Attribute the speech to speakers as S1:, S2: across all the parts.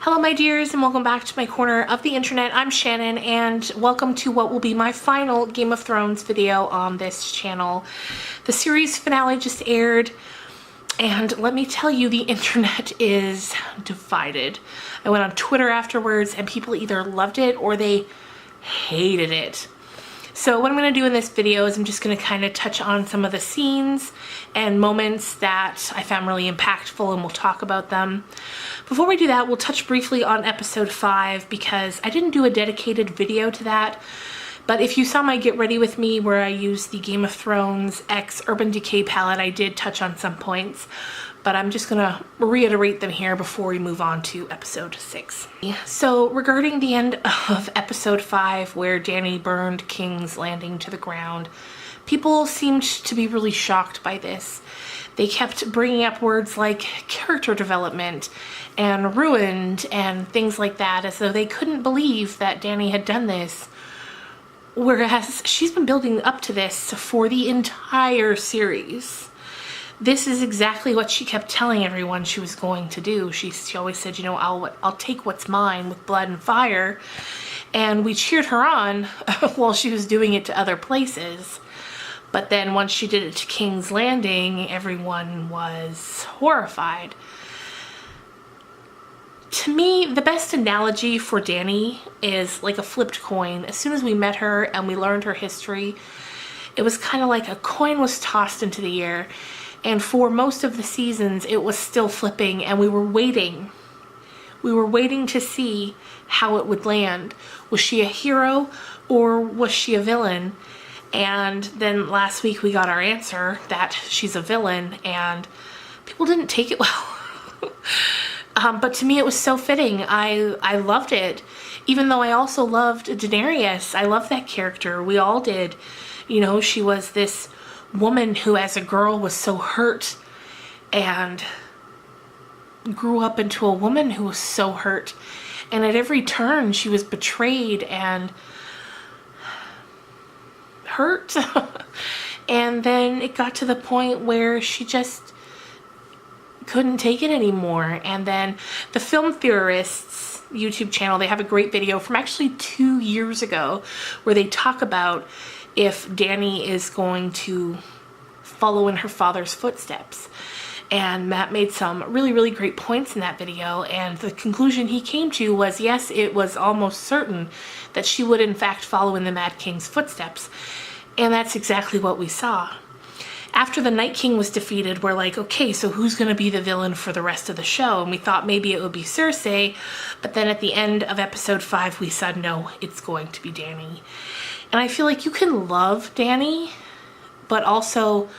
S1: Hello my dears, and welcome back to my corner of the internet. I'm Shannon, and welcome to what will be my final Game of Thrones video on this channel. The series finale just aired, and let me tell you, the internet is divided. I went on Twitter afterwards, and people either loved it or they hated it. So what I'm going to do in this video is I'm just going to kind of touch on some of the scenes and moments that I found really impactful, and we'll talk about them. Before we do that, we'll touch briefly on episode 5 because I didn't do a dedicated video to that. But if you saw my Get Ready With Me where I used the Game of Thrones X Urban Decay palette, I did touch on some points. But I'm just gonna reiterate them here before we move on to episode 6. So regarding the end of episode 5 where Dany burned King's Landing to the ground, people seemed to be really shocked by this. They kept bringing up words like character development and ruined and things like that, as though they couldn't believe that Dany had done this. Whereas she's been building up to this for the entire series. This is exactly what she kept telling everyone she was going to do. She always said, you know, I'll take what's mine with blood and fire. And we cheered her on while she was doing it to other places. But then once she did it to King's Landing, everyone was horrified. To me, the best analogy for Dany is like a flipped coin. As soon as we met her and we learned her history, it was kind of like a coin was tossed into the air. And for most of the seasons, it was still flipping, and we were waiting. We were waiting to see how it would land. Was she a hero or was she a villain? And then last week we got our answer that she's a villain, and people didn't take it well. But to me it was so fitting. I loved it. Even though I also loved Daenerys. I loved that character. We all did. You know, she was this woman who as a girl was so hurt and grew up into a woman who was so hurt. And at every turn she was betrayed and hurt. And then it got to the point where she just couldn't take it anymore. And then the Film Theorists YouTube channel, they have a great video from actually 2 years ago where they talk about if Dany is going to follow in her father's footsteps. And Matt made some really great points in that video, and the conclusion he came to was yes, it was almost certain that she would in fact follow in the Mad King's footsteps. And that's exactly what we saw. After the Night King was defeated, we're like, okay, so who's going to be the villain for the rest of the show? And we thought maybe it would be Cersei, but then at the end of episode 5 we said no, it's going to be Dany. And I feel like you can love Dany, but also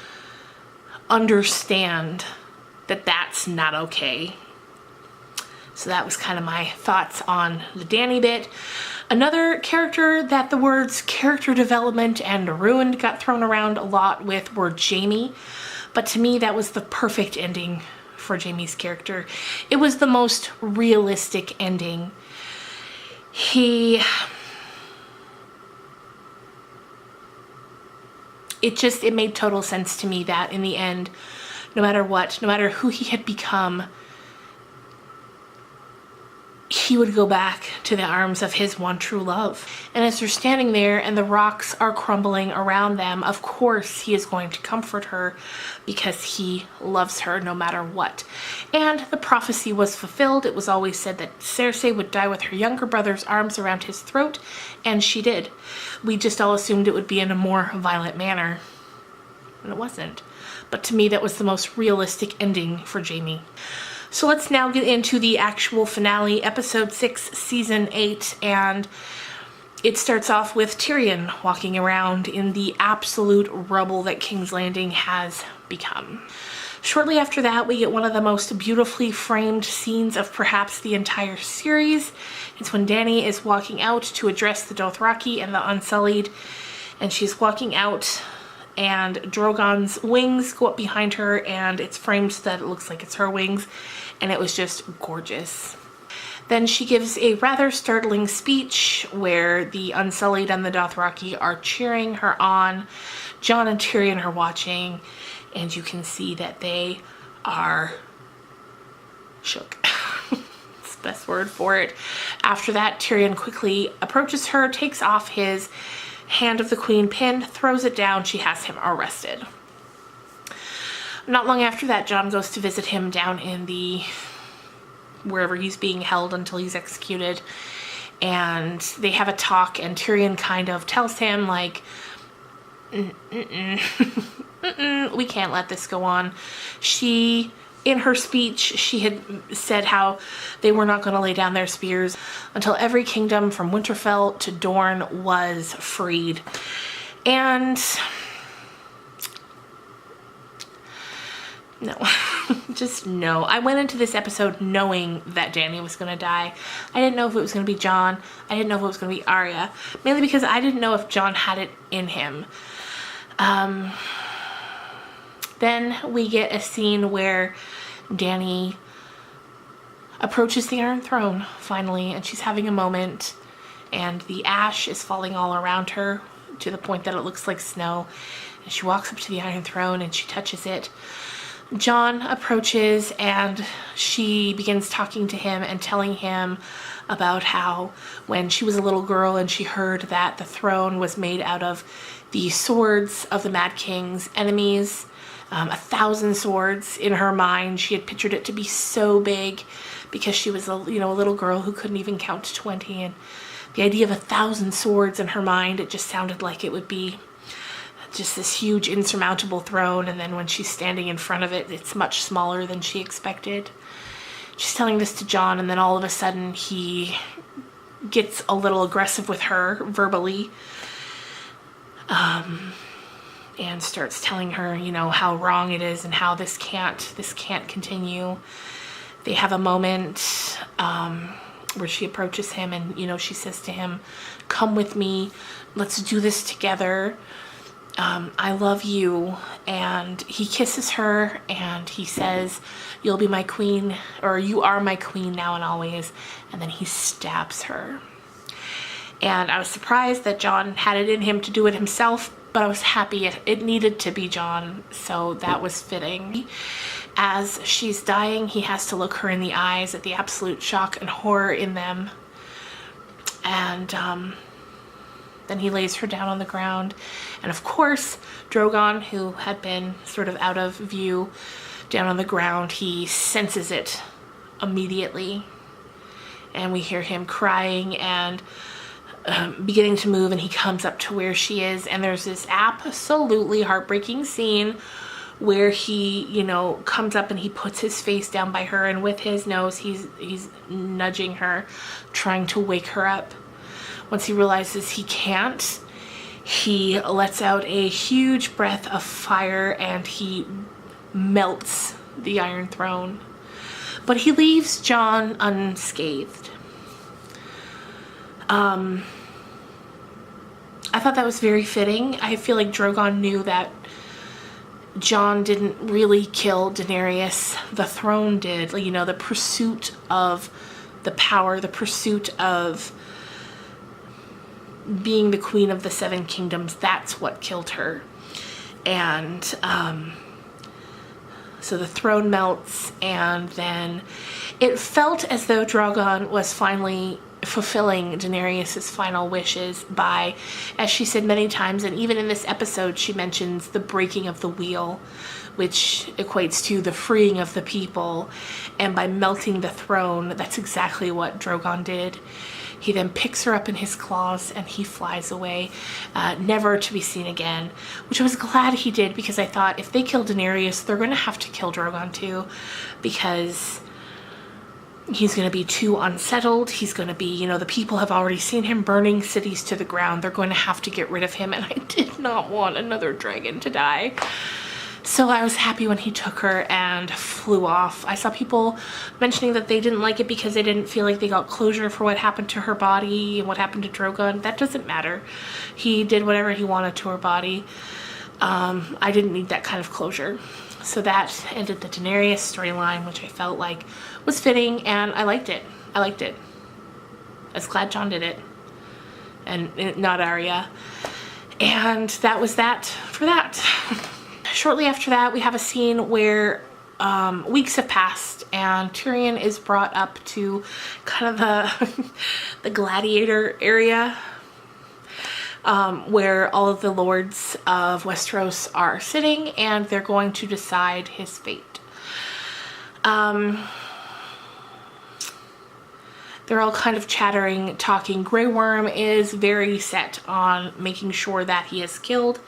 S1: understand that that's not okay. So that was kind of my thoughts on the Dany bit. Another character that the words character development and ruined got thrown around a lot with were Jaime. But to me, that was the perfect ending for Jaime's character. It was the most realistic ending. It made total sense to me that in the end, no matter what, no matter who he had become, he would go back to the arms of his one true love. And as they're standing there and the rocks are crumbling around them, of course he is going to comfort her because he loves her no matter what. And the prophecy was fulfilled. It was always said that Cersei would die with her younger brother's arms around his throat, and she did. We just all assumed it would be in a more violent manner, and it wasn't. But to me, that was the most realistic ending for Jaime. So let's now get into the actual finale, episode 6, season 8, and it starts off with Tyrion walking around in the absolute rubble that King's Landing has become. Shortly after that, we get one of the most beautifully framed scenes of perhaps the entire series. It's when Dany is walking out to address the Dothraki and the Unsullied, and she's walking out and Drogon's wings go up behind her, and it's framed so that it looks like it's her wings, and it was just gorgeous. Then she gives a rather startling speech where the Unsullied and the Dothraki are cheering her on. Jon and Tyrion are watching, and you can see that they are shook. best word for it. After that, Tyrion quickly approaches her, takes off his Hand of the Queen pin, throws it down. She has him arrested. Not long after that, Jon goes to visit him down in the wherever he's being held until he's executed, and they have a talk, and Tyrion kind of tells him like, we can't let this go on. In her speech, she had said how they were not going to lay down their spears until every kingdom from Winterfell to Dorne was freed. And no, just no. I went into this episode knowing that Dany was going to die. I didn't know if it was going to be Jon. I didn't know if it was going to be Arya, mainly because I didn't know if Jon had it in him. Then we get a scene where Dany approaches the Iron Throne, finally, and she's having a moment, and the ash is falling all around her to the point that it looks like snow, and she walks up to the Iron Throne and she touches it. Jon approaches and she begins talking to him and telling him about how when she was a little girl and she heard that the throne was made out of the swords of the Mad King's enemies, 1,000 swords. In her mind, she had pictured it to be so big because she was a little girl who couldn't even count to 20, and the idea of 1,000 swords in her mind, it just sounded like it would be just this huge insurmountable throne. And then when she's standing in front of it, it's much smaller than she expected. She's telling this to Jon, and then all of a sudden he gets a little aggressive with her verbally, and starts telling her, how wrong it is and how this can't continue. They have a moment where she approaches him and, she says to him, "Come with me, let's do this together. I love you." And he kisses her and he says, "You'll be my queen," or "You are my queen now and always." And then he stabs her. And I was surprised that Jon had it in him to do it himself, but I was happy it needed to be Jon, so that was fitting. As she's dying, he has to look her in the eyes at the absolute shock and horror in them. And then he lays her down on the ground. And of course, Drogon, who had been sort of out of view down on the ground, he senses it immediately. And we hear him crying and beginning to move, and he comes up to where she is, and there's this absolutely heartbreaking scene where he, comes up and he puts his face down by her, and with his nose he's nudging her, trying to wake her up. Once he realizes he can't, he lets out a huge breath of fire and he melts the Iron Throne. But he leaves Jon unscathed. I thought that was very fitting. I feel like Drogon knew that Jon didn't really kill Daenerys. The throne did. The pursuit of the power, the pursuit of being the queen of the Seven Kingdoms, that's what killed her. And so the throne melts, and then it felt as though Drogon was finally fulfilling Daenerys' final wishes by, as she said many times, and even in this episode she mentions the breaking of the wheel, which equates to the freeing of the people, and by melting the throne, that's exactly what Drogon did. He then picks her up in his claws and he flies away, never to be seen again, which I was glad he did, because I thought if they kill Daenerys, they're going to have to kill Drogon too, because he's going to be too unsettled. He's going to be, the people have already seen him burning cities to the ground. They're going to have to get rid of him, and I did not want another dragon to die. So I was happy when he took her and flew off. I saw people mentioning that they didn't like it because they didn't feel like they got closure for what happened to her body and what happened to Drogon. That doesn't matter. He did whatever he wanted to her body. I didn't need that kind of closure. So that ended the Daenerys storyline, which I felt like was fitting, and I liked it. I was glad Jon did it, and not Arya. And that was that for that. Shortly after that, we have a scene where weeks have passed, and Tyrion is brought up to kind of the gladiator area, where all of the lords of Westeros are sitting, and they're going to decide his fate. They're all kind of chattering, talking. Grey Worm is very set on making sure that he is killed.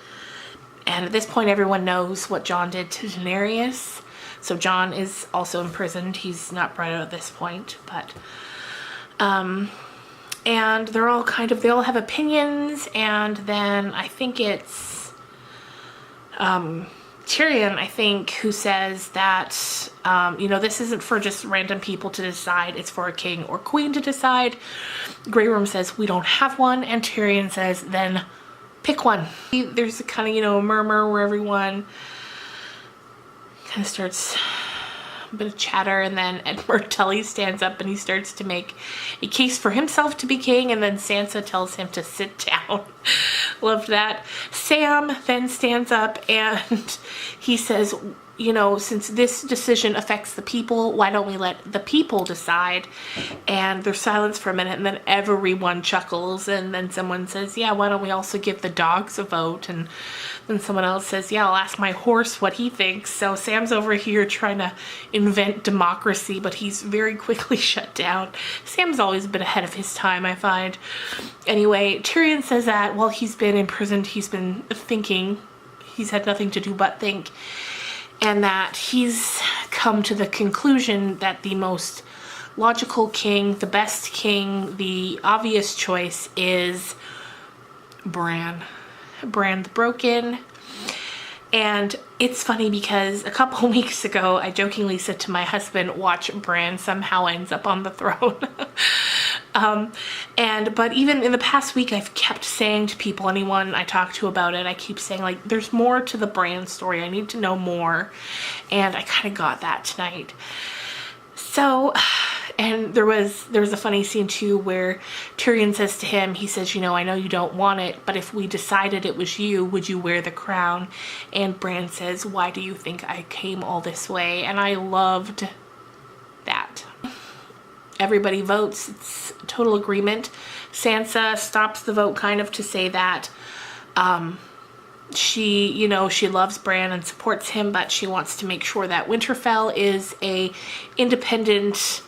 S1: And at this point, everyone knows what Jon did to Daenerys. So Jon is also imprisoned. He's not brought out at this point, but... and they're all they all have opinions, and then I think it's... Tyrion, I think, who says that, you know, this isn't for just random people to decide, it's for a king or queen to decide. Grey Worm says, we don't have one, and Tyrion says, then pick one. There's a kind of, you know, a murmur where everyone kind of starts a bit of chatter, and then Edward Tully stands up and he starts to make a case for himself to be king, and then Sansa tells him to sit down. Loved that. Sam then stands up and he says, you know, since this decision affects the people, why don't we let the people decide? And there's silence for a minute, and then everyone chuckles, and then someone says, yeah, why don't we also give the dogs a vote? And then someone else says, yeah, I'll ask my horse what he thinks. So Sam's over here trying to invent democracy, but he's very quickly shut down. Sam's always been ahead of his time, I find. Anyway, Tyrion says that while he's been imprisoned, he's been thinking. He's had nothing to do but think. And that he's come to the conclusion that the most logical king, the best king, the obvious choice is Bran. Bran the Broken. And it's funny because a couple weeks ago, I jokingly said to my husband, watch Bran somehow ends up on the throne. But even in the past week, I've kept saying to people, anyone I talk to about it, I keep saying, like, there's more to the Bran story. I need to know more. And I kind of got that tonight. So, and there was a funny scene too where Tyrion says to him, he says, you know, I know you don't want it, but if we decided it was you, would you wear the crown? And Bran says, why do you think I came all this way? And I loved that. Everybody votes. It's total agreement. Sansa stops the vote kind of to say that she, you know, she loves Bran and supports him, but she wants to make sure that Winterfell is a independent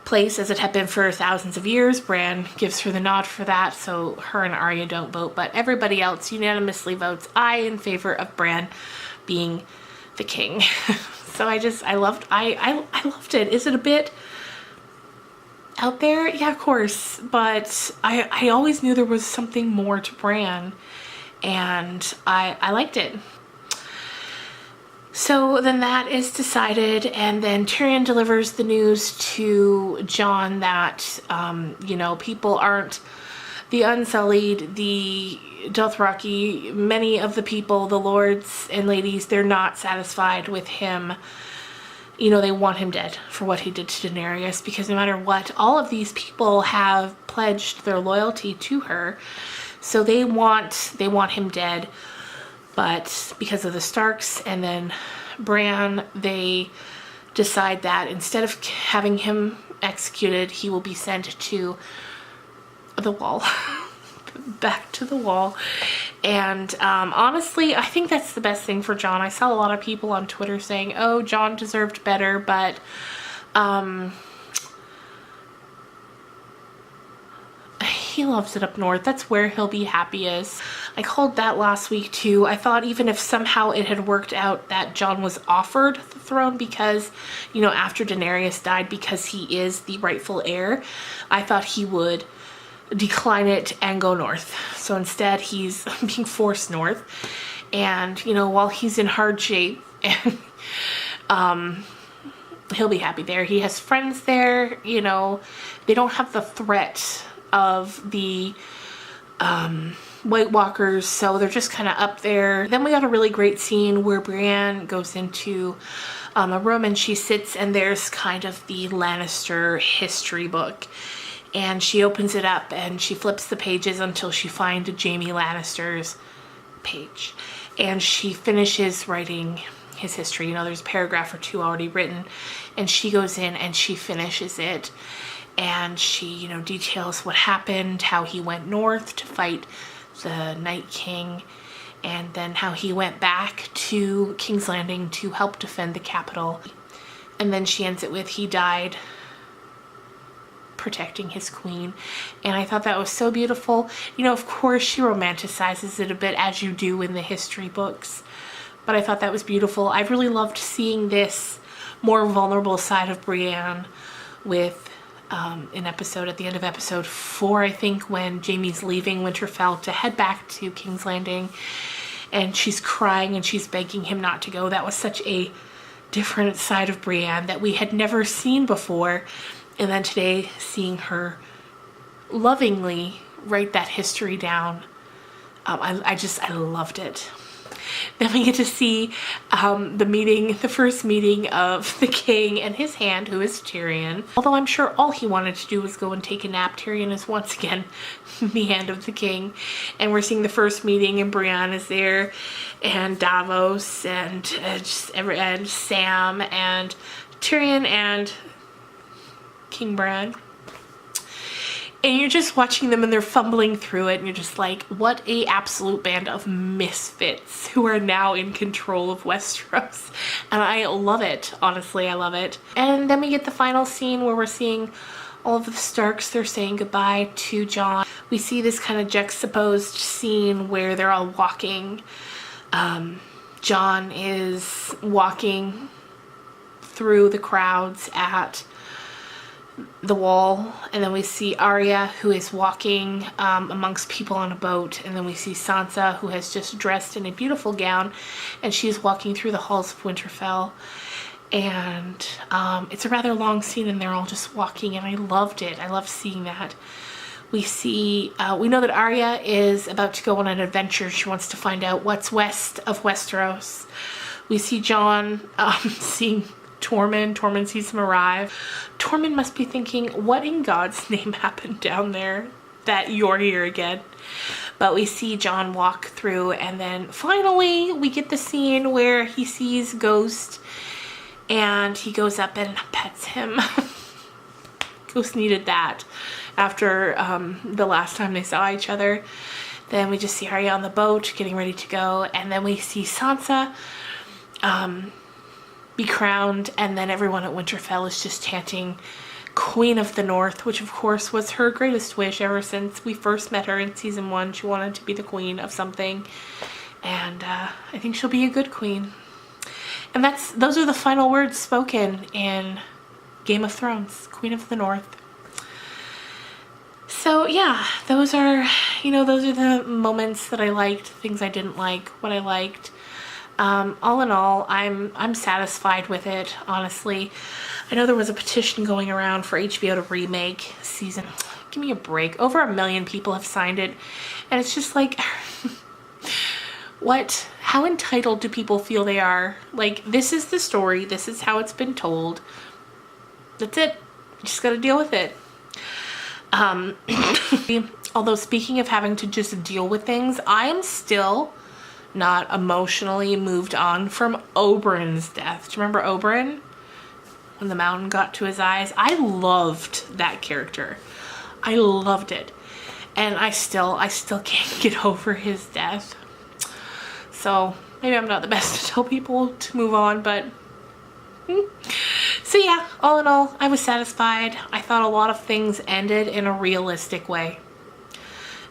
S1: place as it had been for thousands of years. Bran gives her the nod for that, so her and Arya don't vote, but everybody else unanimously votes aye in favor of Bran being the king. So I loved it. Is it a bit out there? Yeah, of course, but I always knew there was something more to Bran, and I liked it. So then that is decided, and then Tyrion delivers the news to Jon that, you know, people aren't the Unsullied, the Dothraki, many of the people, the lords and ladies, they're not satisfied with him. You know, they want him dead for what he did to Daenerys, because no matter what, all of these people have pledged their loyalty to her. So they want him dead. But because of the Starks and then Bran, they decide that instead of having him executed, he will be sent to the Wall. Back to the Wall. And honestly, I think that's the best thing for Jon. I saw a lot of people on Twitter saying, oh, Jon deserved better, but he loves it up north. That's where he'll be happiest. I called that last week too. I thought even if somehow it had worked out that Jon was offered the throne because, you know, after Daenerys died, because he is the rightful heir, I thought he would decline it and go north. So instead he's being forced north, and you know, while he's in hard shape, and he'll be happy there. He has friends there, you know, they don't have the threat of the White Walkers, so they're just kind of up there. Then we got a really great scene where Brienne goes into a room and she sits, and there's kind of the Lannister history book, and she opens it up and she flips the pages until she finds Jaime Lannister's page, and she finishes writing his history. You know, there's a paragraph or two already written, and she goes in and she finishes it, and she, you know, details what happened, how he went north to fight the Night King, and then how he went back to King's Landing to help defend the capital. And then she ends it with, he died protecting his queen. And I thought that was so beautiful. You know, of course she romanticizes it a bit, as you do in the history books, but I thought that was beautiful. I really loved seeing this more vulnerable side of Brienne with an episode at the end of episode 4, I think, when Jaime's leaving Winterfell to head back to King's Landing, and she's crying and she's begging him not to go. That was such a different side of Brienne that we had never seen before. And then today, seeing her lovingly write that history down, I loved it. Then we get to see the first meeting of the king and his hand, who is Tyrion. Although I'm sure all he wanted to do was go and take a nap, Tyrion is once again the hand of the king. And we're seeing the first meeting, and Brienne is there, and Davos, and and Sam, and Tyrion, and King Bran. And you're just watching them and they're fumbling through it, and you're just like, what a absolute band of misfits who are now in control of Westeros. And I love it, honestly, I love it. And then we get the final scene where we're seeing all of the Starks, they're saying goodbye to Jon. We see this kind of juxtaposed scene where they're all walking. Jon is walking through the crowds at the wall, and then we see Arya, who is walking amongst people on a boat, and then we see Sansa, who has just dressed in a beautiful gown, and she's walking through the halls of Winterfell. And it's a rather long scene, and they're all just walking, and I loved it. I loved seeing that. We see, we know that Arya is about to go on an adventure. She wants to find out what's west of Westeros. We see Jon seeing Tormund. Tormund sees him arrive. Tormund must be thinking, what in God's name happened down there that you're here again? But we see Jon walk through, and then finally we get the scene where he sees Ghost, and he goes up and pets him. Ghost needed that after the last time they saw each other. Then we just see Arya on the boat getting ready to go, and then we see Sansa be crowned, and then everyone at Winterfell is just chanting Queen of the North, which of course was her greatest wish ever since we first met her in season 1. She wanted to be the queen of something, and I think she'll be a good queen. And those are the final words spoken in Game of Thrones, Queen of the North. So yeah, those are the moments that I liked, things I didn't like, what I liked. All in all, I'm satisfied with it, honestly. I know there was a petition going around for HBO to remake season. Give me a break. Over 1 million people have signed it, and it's just like, what? How entitled do people feel they are? Like, this is the story. This is how it's been told. That's it. You just gotta deal with it. Although, speaking of having to just deal with things, I am still not emotionally moved on from Oberyn's death. Do you remember Oberyn? When the mountain got to his eyes? I loved that character. I loved it. And I still can't get over his death. So maybe I'm not the best to tell people to move on, but so yeah, all in all, I was satisfied. I thought a lot of things ended in a realistic way,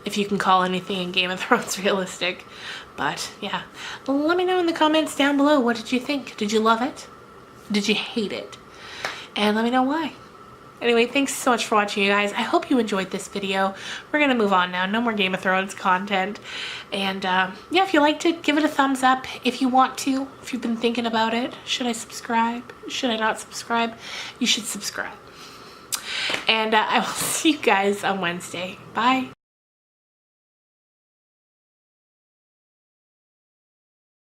S1: if you can call anything in Game of Thrones realistic. But yeah, let me know in the comments down below, what did you think? Did you love it? Did you hate it? And let me know why. Anyway, thanks so much for watching, you guys. I hope you enjoyed this video. We're gonna move on now. No more Game of Thrones content. And yeah, if you liked it, give it a thumbs up. If you want to, if you've been thinking about it, should I subscribe? Should I not subscribe? You should subscribe. And I will see you guys on Wednesday. Bye.